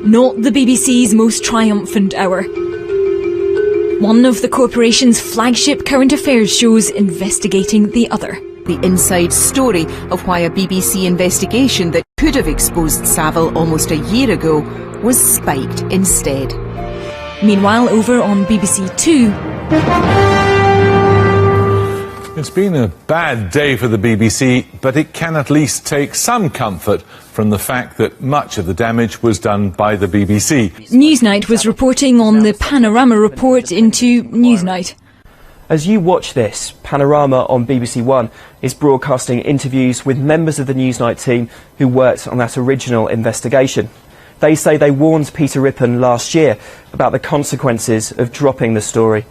not the BBC's most triumphant hour. One of the corporation's flagship current affairs shows investigating the other. The inside story of why a BBC investigation that could have exposed Savile almost a year ago was spiked instead. Meanwhile, over on BBC Two... It's been a bad day for the BBC, but it can at least take some comfort from the fact that much of the damage was done by the BBC. Newsnight was reporting on the Panorama report into Newsnight. As you watch this, Panorama on BBC One is broadcasting interviews with members of the Newsnight team who worked on that original investigation. They say they warned Peter Rippon last year about the consequences of dropping the story.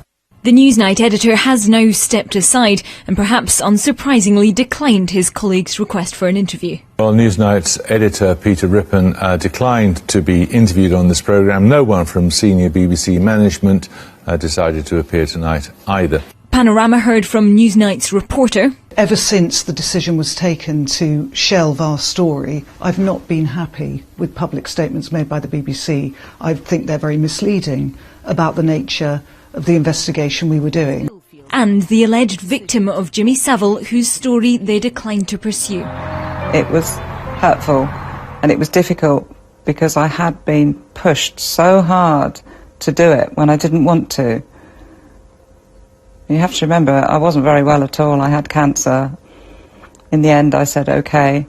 The Newsnight editor has now stepped aside and perhaps unsurprisingly declined his colleague's request for an interview. Well, Newsnight's editor Peter Rippon declined to be interviewed on this programme. No one from senior BBC management decided to appear tonight either. Panorama heard from Newsnight's reporter. Ever since the decision was taken to shelve our story, I've not been happy with public statements made by the BBC. I think they're very misleading about the nature of the investigation we were doing. And the alleged victim of Jimmy Savile, whose story they declined to pursue. It was hurtful and it was difficult because I had been pushed so hard to do it when I didn't want to. You have to remember, I wasn't very well at all. I had cancer. In the end, I said, okay.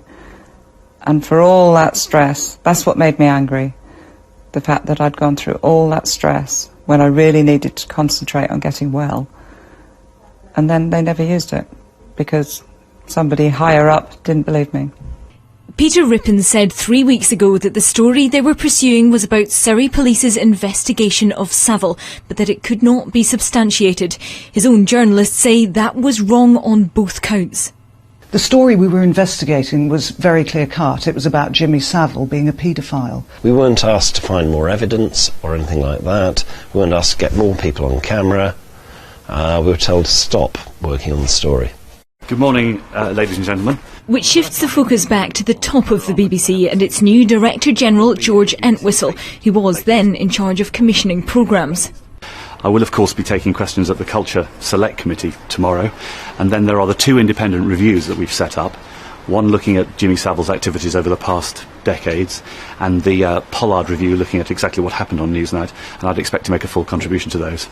And for all that stress, that's what made me angry. The fact that I'd gone through all that stress when I really needed to concentrate on getting well. And then they never used it because somebody higher up didn't believe me. Peter Rippon said 3 weeks ago that the story they were pursuing was about Surrey Police's investigation of Savile, but that it could not be substantiated. His own journalists say that was wrong on both counts. The story we were investigating was very clear-cut. It was about Jimmy Savile being a paedophile. We weren't asked to find more evidence or anything like that. We weren't asked to get more people on camera. We were told to stop working on the story. Good morning, ladies and gentlemen. Which shifts the focus back to the top of the BBC and its new Director General, George Entwistle, who was then in charge of commissioning programmes. I will, of course, be taking questions at the Culture Select Committee tomorrow, and then there are the two independent reviews that we've set up, one looking at Jimmy Savile's activities over the past decades, and the Pollard review looking at exactly what happened on Newsnight, and I'd expect to make a full contribution to those.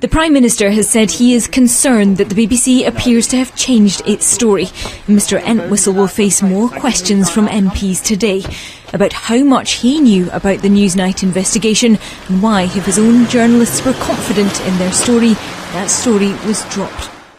The Prime Minister has said he is concerned that the BBC appears to have changed its story. Mr Entwistle will face more questions from MPs today about how much he knew about the Newsnight investigation and why, if his own journalists were confident in their story, that story was dropped.